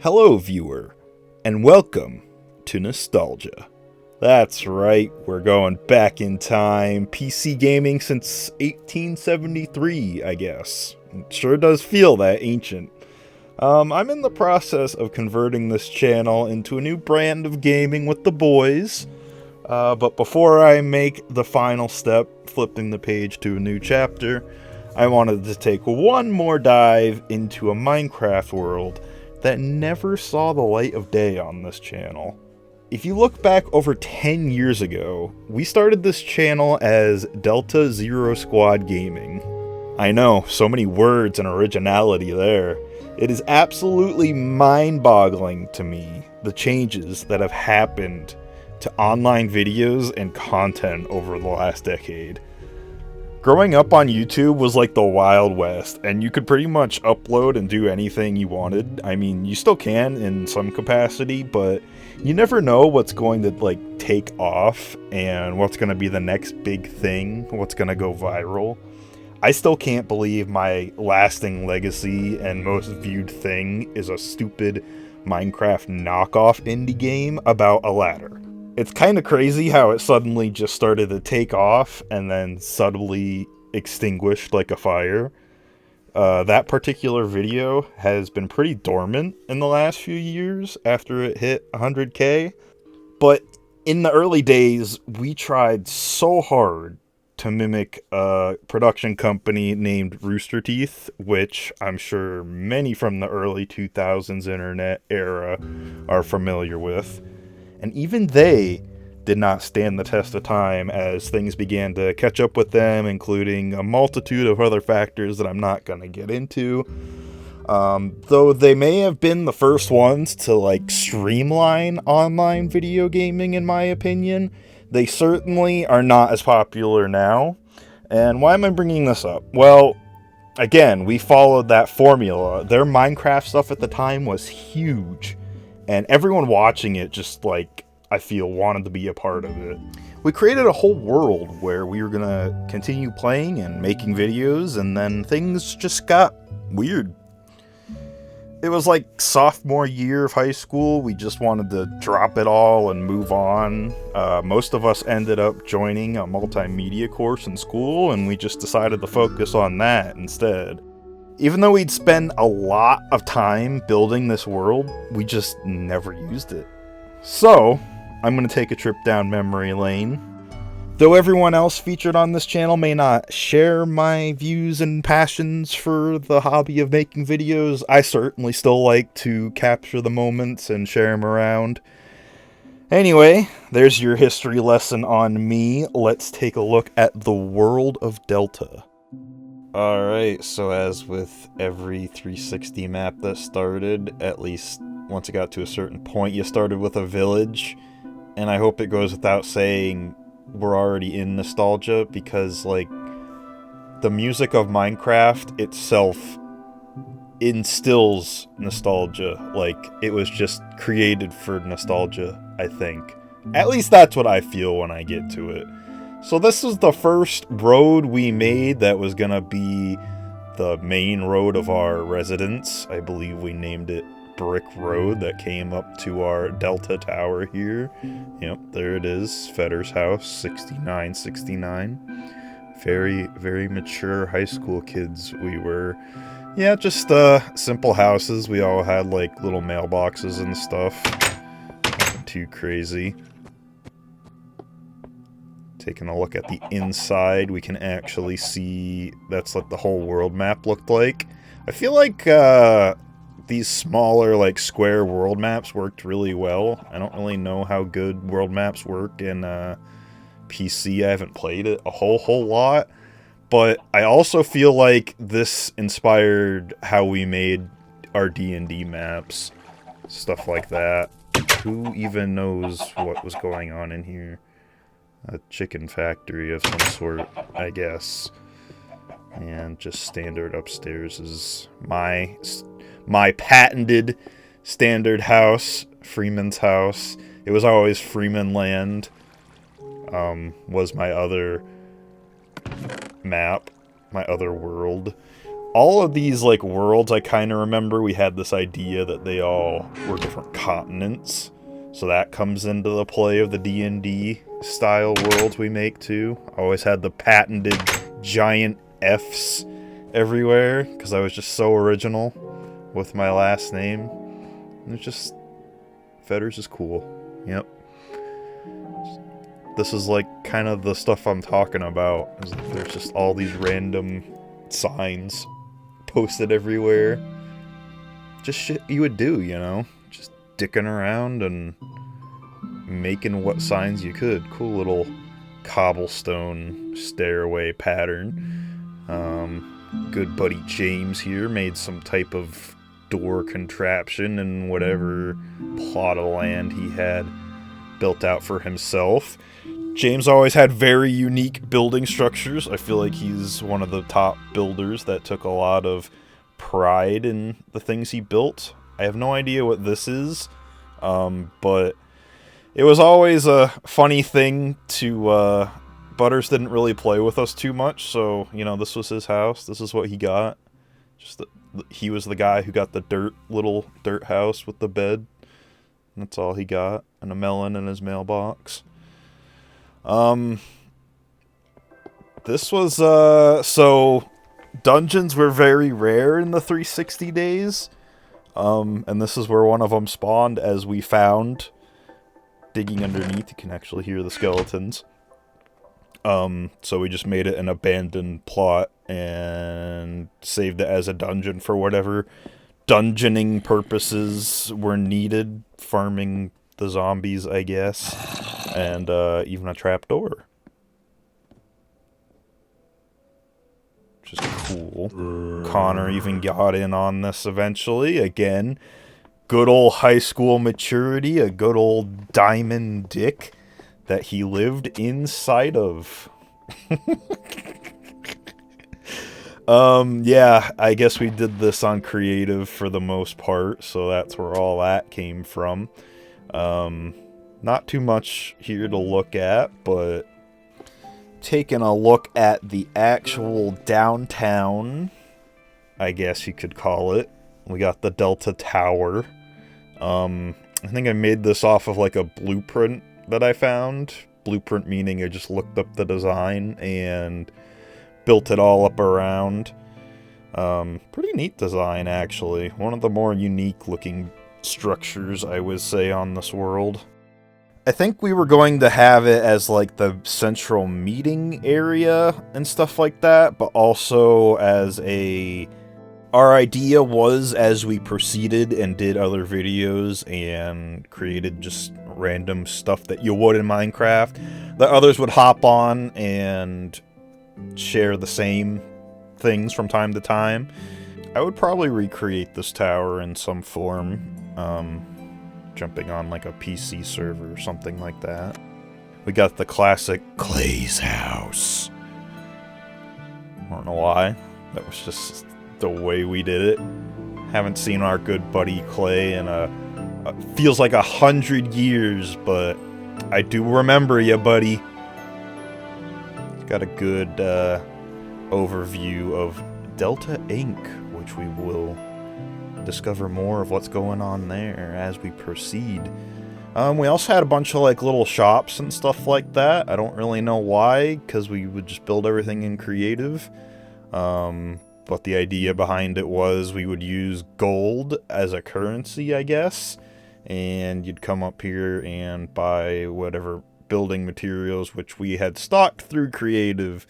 Hello, viewer, and welcome to Nostalgia. That's right, we're going back in time. PC gaming since 1873, I guess. It sure does feel that ancient. I'm in the process of converting this channel into a new brand of gaming with the boys. But before I make the final step, flipping the page to a new chapter, I wanted to take one more dive into a Minecraft world that never saw the light of day on this channel. If you look back over 10 years ago, we started this channel as Delta Zero Squad Gaming. I know, so many words and originality there. It is absolutely mind-boggling to me, the changes that have happened to online videos and content over the last decade. Growing up on YouTube was like the Wild West, and you could pretty much upload and do anything you wanted. I mean, you still can in some capacity, but you never know what's going to take off and what's going to be the next big thing, what's going to go viral. I still can't believe my lasting legacy and most viewed thing is a stupid Minecraft knockoff indie game about a ladder. It's kind of crazy how it suddenly just started to take off and then subtly extinguished like a fire. That particular video has been pretty dormant in the last few years after it hit 100K. But in the early days, we tried so hard to mimic a production company named Rooster Teeth, which I'm sure many from the early 2000s internet era are familiar with. And even they did not stand the test of time as things began to catch up with them, including a multitude of other factors that I'm not going to get into. Though they may have been the first ones to streamline online video gaming, in my opinion, they certainly are not as popular now. And why am I bringing this up? Well, again, we followed that formula. Their Minecraft stuff at the time was huge. And everyone watching it just, I feel, wanted to be a part of it. We created a whole world where we were going to continue playing and making videos, and then things just got weird. It was like sophomore year of high school. We just wanted to drop it all and move on. Most of us ended up joining a multimedia course in school, and we just decided to focus on that instead. Even though we'd spend a lot of time building this world, we just never used it. So, I'm going to take a trip down memory lane. Though everyone else featured on this channel may not share my views and passions for the hobby of making videos, I certainly still like to capture the moments and share them around. Anyway, there's your history lesson on me. Let's take a look at the world of Delta. Alright, so as with every 360 map that started, at least once it got to a certain point, you started with a village. And I hope it goes without saying we're already in nostalgia, because, the music of Minecraft itself instills nostalgia. It was just created for nostalgia, I think. At least that's what I feel when I get to it. So this is the first road we made that was gonna be the main road of our residence. I believe we named it Brick Road, that came up to our Delta Tower here. Yep, there it is, Fetter's house, 6969. Very, very mature high school kids we were. Yeah, just simple houses. We all had little mailboxes and stuff. Nothing too crazy. Taking a look at the inside, we can actually see that's what the whole world map looked like. I feel like these smaller, square world maps worked really well. I don't really know how good world maps work in PC. I haven't played it a whole lot. But I also feel like this inspired how we made our D&D maps. Stuff like that. Who even knows what was going on in here? A chicken factory of some sort, I guess. And just standard upstairs is my patented standard house, Freeman's house. It was always Freeman Land, was my other map, my other world. all of these, like, worlds, I kind of remember we had this idea that they all were different continents. So that comes into the play of the D&D style worlds we make, too. I always had the patented giant Fs everywhere, because I was just so original with my last name. And it's just... Fetters is cool. Yep. This is, like, kind of the stuff I'm talking about. Is that there's just all these random signs posted everywhere. Just shit you would do, you know? Just dicking around and making what signs you could. Cool little cobblestone stairway pattern. Good buddy James here made some type of door contraption and whatever plot of land he had built out for himself. James always had very unique building structures. I feel like he's one of the top builders that took a lot of pride in the things he built. I have no idea what this is, but it was always a funny thing to... Butters didn't really play with us too much, so, you know, this was his house. This is what he got. He was the guy who got the little dirt house with the bed. That's all he got. And a melon in his mailbox. This was, so, dungeons were very rare in the 360 days. And this is where one of them spawned, as we found. Digging underneath, you can actually hear the skeletons. So we just made it an abandoned plot and saved it as a dungeon for whatever dungeoning purposes were needed. Farming the zombies, I guess. And, even a trapdoor. Which is cool. Connor even got in on this eventually. Again, good old high school maturity. A good old diamond dick that he lived inside of. Yeah, I guess we did this on creative for the most part, so that's where all that came from. Not too much here to look at, but taking a look at the actual downtown, I guess you could call it. We got the Delta Tower. I think I made this off of like a blueprint that I found. Blueprint meaning I just looked up the design and built it all up around. Pretty neat design, actually. One of the more unique looking structures, I would say, on this world. I think we were going to have it as like the central meeting area and stuff like that, but also as a... Our idea was, as we proceeded and did other videos and created just random stuff that you would in Minecraft, that others would hop on and share the same things from time to time. I would probably recreate this tower in some form, jumping on like a PC server or something like that. We got the classic Clay's house. I don't know why. That was just the way we did it. Haven't seen our good buddy Clay in feels like 100 years, but I do remember you, buddy. It's got a good overview of Delta Inc., which we will discover more of what's going on there as we proceed. We also had a bunch of like little shops and stuff like that. I don't really know why, because we would just build everything in creative. But the idea behind it was we would use gold as a currency, I guess. And you'd come up here and buy whatever building materials, which we had stocked through creative.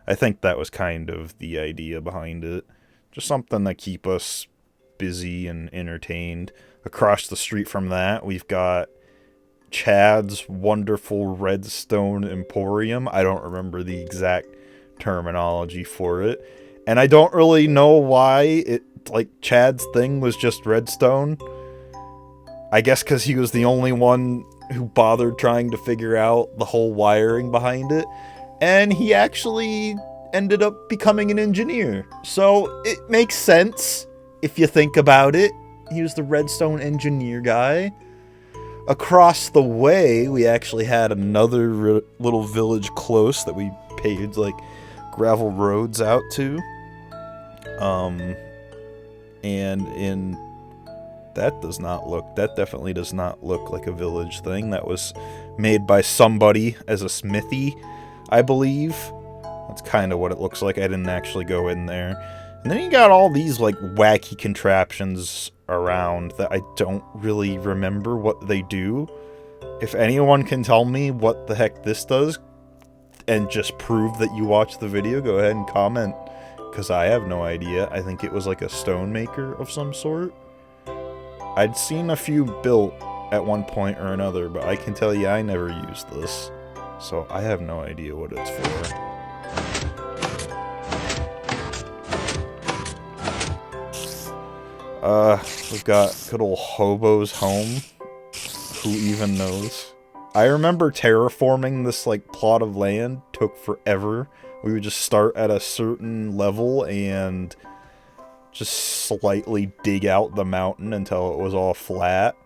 I think that was kind of the idea behind it. Just something to keep us busy and entertained. Across the street from that, we've got Chad's wonderful redstone emporium. I don't remember the exact terminology for it. And I don't really know why it, like, Chad's thing was just redstone. I guess because he was the only one who bothered trying to figure out the whole wiring behind it. And he actually ended up becoming an engineer. So it makes sense if you think about it. He was the redstone engineer guy. Across the way, we actually had another little village close that we paved, like, gravel roads out to. And in that definitely does not look like a village thing. That was made by somebody as a smithy, I believe. That's kind of what it looks like. I didn't actually go in there. And then you got all these, like, wacky contraptions around that I don't really remember what they do. If anyone can tell me what the heck this does, and just prove that you watched the video, go ahead and comment. Because I have no idea. I think it was like a stone maker of some sort. I'd seen a few built at one point or another, but I can tell you I never used this. So I have no idea what it's for. We've got good old Hobo's home. Who even knows? I remember terraforming this, like, plot of land took forever. We would just start at a certain level and just slightly dig out the mountain until it was all flat.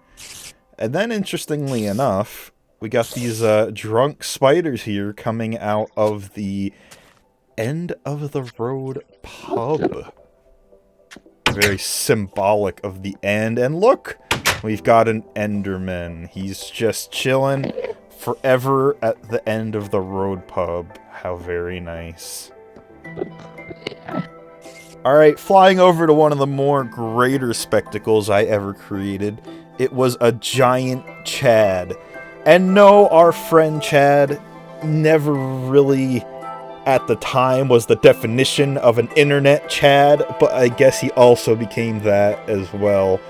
And then, interestingly enough, we got these drunk spiders here coming out of the end of the road pub. Very symbolic of the end. And look, we've got an Enderman. He's just chilling forever at the end of the road pub. How very nice. Alright, flying over to one of the more greater spectacles I ever created. It was a giant Chad. And no, our friend Chad never really, at the time, was the definition of an internet Chad, but I guess he also became that as well.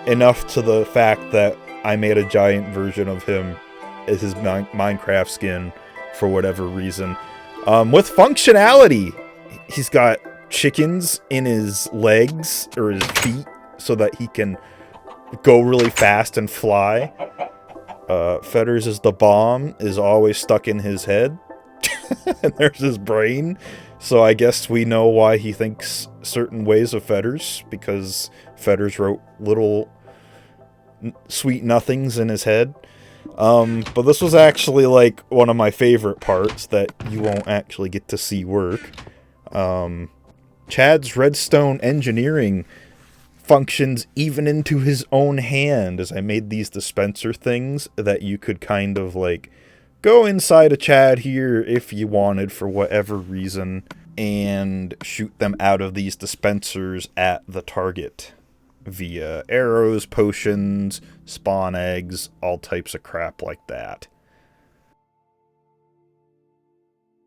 Enough to the fact that I made a giant version of him as his Minecraft skin for whatever reason. With functionality, he's got chickens in his legs, or his feet, so that he can go really fast and fly. Fetters is the bomb, is always stuck in his head. And there's his brain. So I guess we know why he thinks certain ways of Fetters, because Fetters wrote little sweet nothings in his head. But this was actually, like, one of my favorite parts that you won't actually get to see work. Chad's redstone engineering functions even into his own hand, as I made these dispenser things that you could kind of, like, go inside a Chad here if you wanted for whatever reason, and shoot them out of these dispensers at the target via arrows, potions, spawn eggs, all types of crap like that.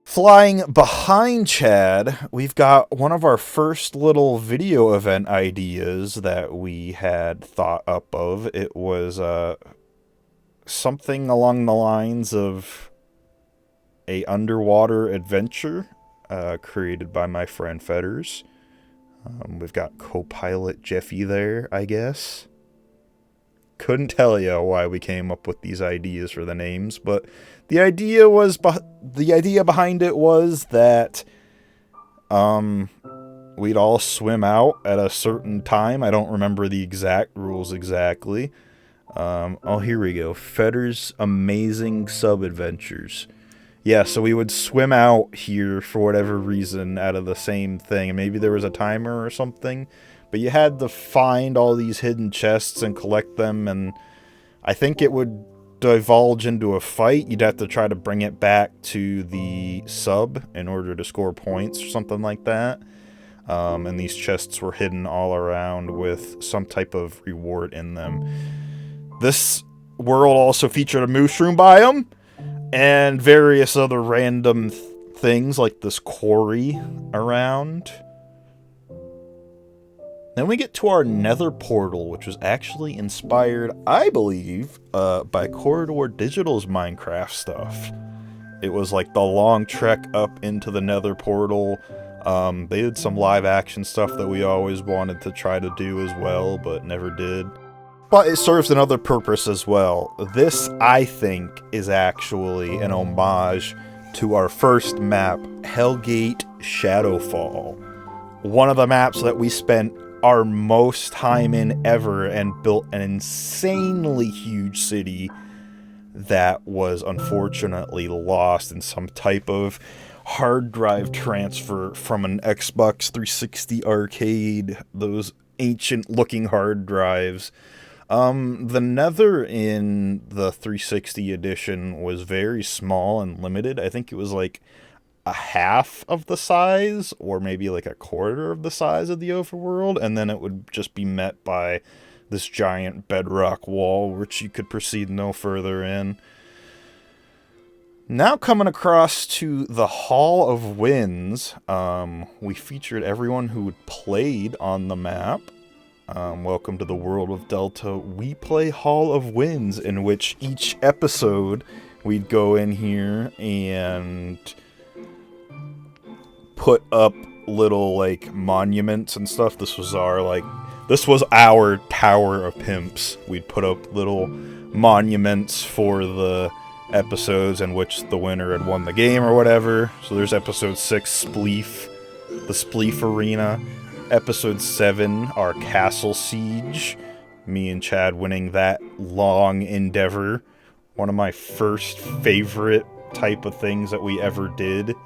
Flying behind Chad, we've got one of our first little video event ideas that we had thought up of. It was something along the lines of a underwater adventure created by my friend Fetters. We've got co-pilot Jeffy there, I guess. Couldn't tell you why we came up with these ideas for the names, but the idea behind it was that we'd all swim out at a certain time. I don't remember the exact rules exactly. Oh, here we go. Fetters' Amazing Sub-Adventures. Yeah, so we would swim out here for whatever reason out of the same thing. Maybe there was a timer or something. But you had to find all these hidden chests and collect them. And I think it would divulge into a fight. You'd have to try to bring it back to the sub in order to score points or something like that. And these chests were hidden all around with some type of reward in them. This world also featured a mushroom biome and various other random things like this quarry around. Then we get to our nether portal, which was actually inspired, I believe, by Corridor Digital's Minecraft stuff. It was like the long trek up into the nether portal. They did some live action stuff that we always wanted to try to do as well, but never did. But it serves another purpose as well. This, I think, is actually an homage to our first map, Hellgate Shadowfall. One of the maps that we spent our most time in ever and built an insanely huge city that was unfortunately lost in some type of hard drive transfer from an Xbox 360 arcade, those ancient looking hard drives. The nether in the 360 edition was very small and limited. I think it was like a half of the size, or maybe like a quarter of the size of the overworld, and then it would just be met by this giant bedrock wall, which you could proceed no further in. Now coming across to the Hall of Winds, we featured everyone who played on the map. Welcome to the world of Delta. We play Hall of Winds, in which each episode we'd go in here and put up little like monuments and stuff. This was our tower of pimps. We'd put up little monuments for the episodes in which the winner had won the game or whatever. So there's episode 6, Spleef, the Spleef Arena. Episode 7, our Castle Siege. Me and Chad winning that long endeavor. One of my first favorite type of things that we ever did.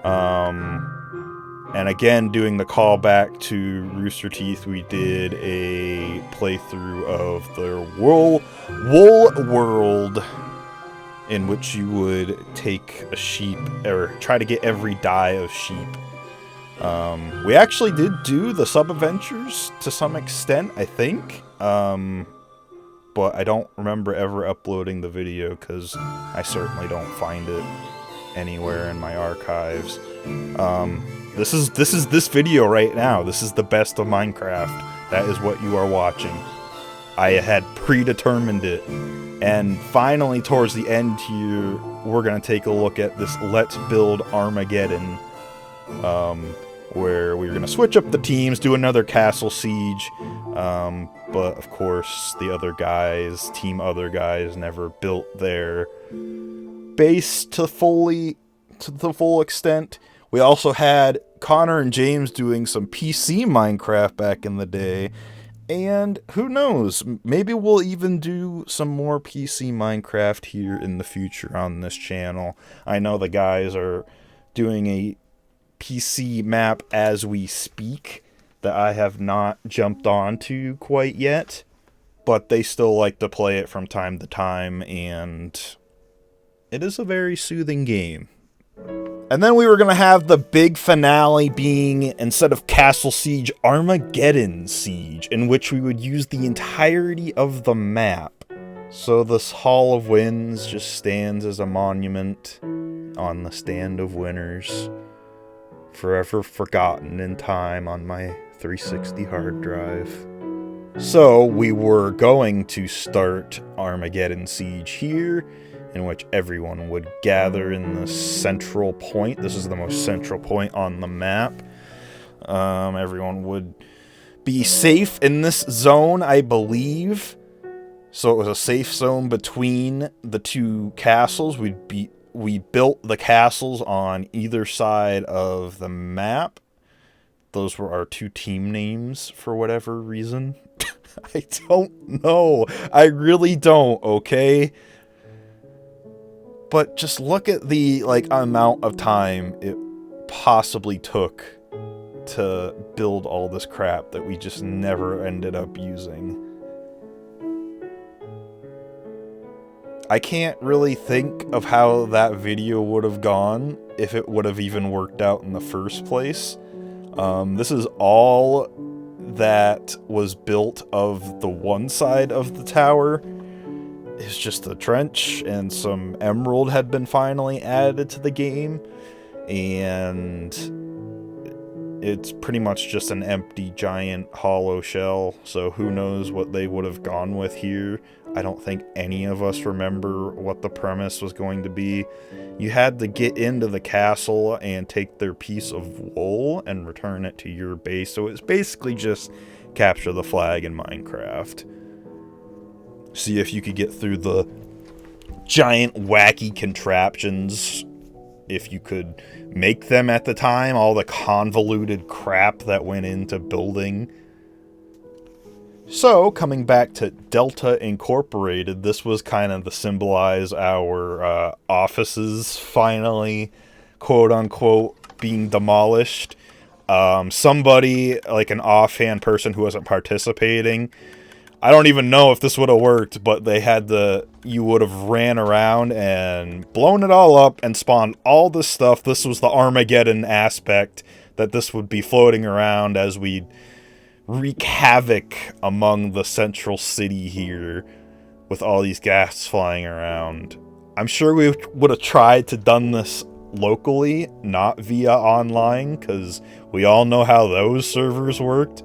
And again, doing the callback to Rooster Teeth, we did a playthrough of the Wool World, in which you would take a sheep, or try to get every dye of sheep. We actually did do the sub-adventures to some extent, I think. But I don't remember ever uploading the video, because I certainly don't find it anywhere in my archives. This is this video right now. This is the best of Minecraft. That is what you are watching. I had predetermined it. And finally, towards the end here, we're going to take a look at this Let's Build Armageddon, where we're going to switch up the teams, do another castle siege, but of course the other guys, other guys, never built their base to the full extent. We also had Connor and James doing some PC Minecraft back in the day, and who knows, maybe we'll even do some more PC Minecraft here in the future on this channel. I know the guys are doing a PC map as we speak that I have not jumped onto quite yet, but they still like to play it from time to time, and it is a very soothing game. And then we were going to have the big finale being, instead of Castle Siege, Armageddon Siege, in which we would use the entirety of the map. So this Hall of Winds just stands as a monument on the stand of winners, forever forgotten in time on my 360 hard drive. So we were going to start Armageddon Siege here, in which everyone would gather in the central point. This is the most central point on the map. Everyone would be safe in this zone, I believe. So it was a safe zone between the two castles. We built the castles on either side of the map. Those were our two team names for whatever reason. I don't know. I really don't, okay? But just look at the amount of time it possibly took to build all this crap that we just never ended up using. I can't really think of how that video would have gone if it would have even worked out in the first place. This is all that was built of the one side of the tower. It's just a trench, and some emerald had been finally added to the game, and it's pretty much just an empty giant hollow shell, so who knows what they would have gone with here. I don't think any of us remember what the premise was going to be. You had to get into the castle and take their piece of wool and return it to your base, so it's basically just capture the flag in Minecraft. See if you could get through the giant wacky contraptions, if you could make them at the time, all the convoluted crap that went into building. So, coming back to Delta Incorporated, this was kind of to symbolize our offices finally quote-unquote being demolished. Somebody, like an offhand person who wasn't participating, I don't even know if this would have worked, but you would have ran around and blown it all up and spawned all this stuff. This was the Armageddon aspect, that this would be floating around as we wreak havoc among the central city here with all these gas flying around. I'm sure we would have tried to done this locally, not via online, because we all know how those servers worked.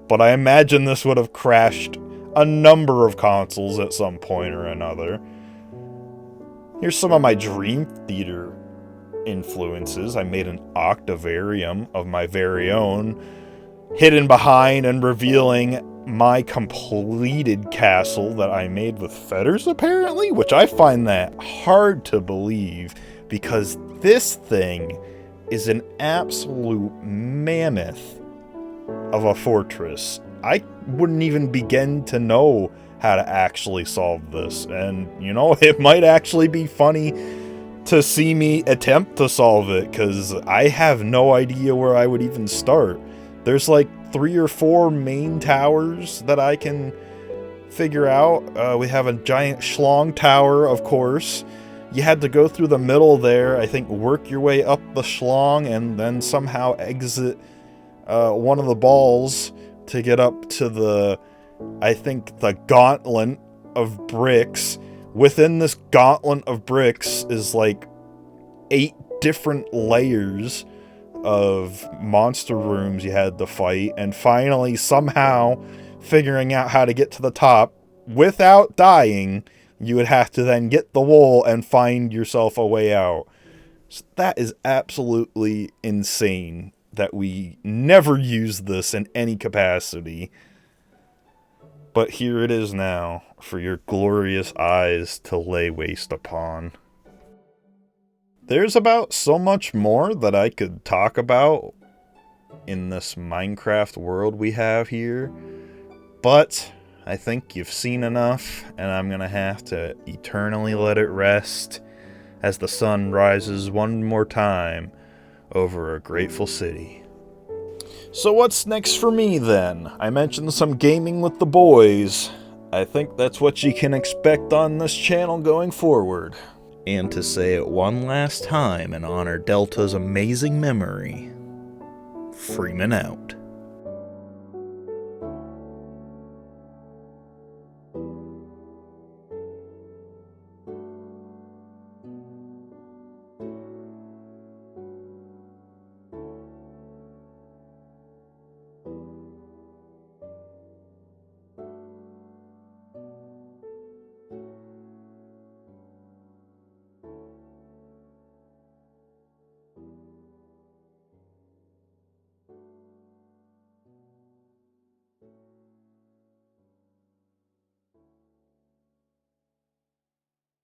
But I imagine this would have crashed a number of consoles at some point or another. Here's some of my Dream Theater influences. I made an octavarium of my very own, hidden behind and revealing my completed castle that I made with feathers, apparently, which I find that hard to believe, because this thing is an absolute mammoth of a fortress. I wouldn't even begin to know how to actually solve this, and you know, it might actually be funny to see me attempt to solve it, because I have no idea where I would even start. There's like 3 or 4 main towers that I can figure out. We have a giant schlong tower, of course. You had to go through the middle there, I think, work your way up the schlong, and then somehow exit one of the balls to get up to the gauntlet of bricks. Within this gauntlet of bricks is like 8 different layers of monster rooms you had to fight, and finally somehow figuring out how to get to the top without dying. You would have to then get the wool and find yourself a way out. So that is absolutely insane that we never use this in any capacity. But here it is now for your glorious eyes to lay waste upon. There's about so much more that I could talk about in this Minecraft world we have here, but I think you've seen enough, and I'm gonna have to eternally let it rest as the sun rises one more time over a grateful city. So what's next for me then? I mentioned some gaming with the boys. I think that's what you can expect on this channel going forward. And to say it one last time and honor Delta's amazing memory, Freeman out.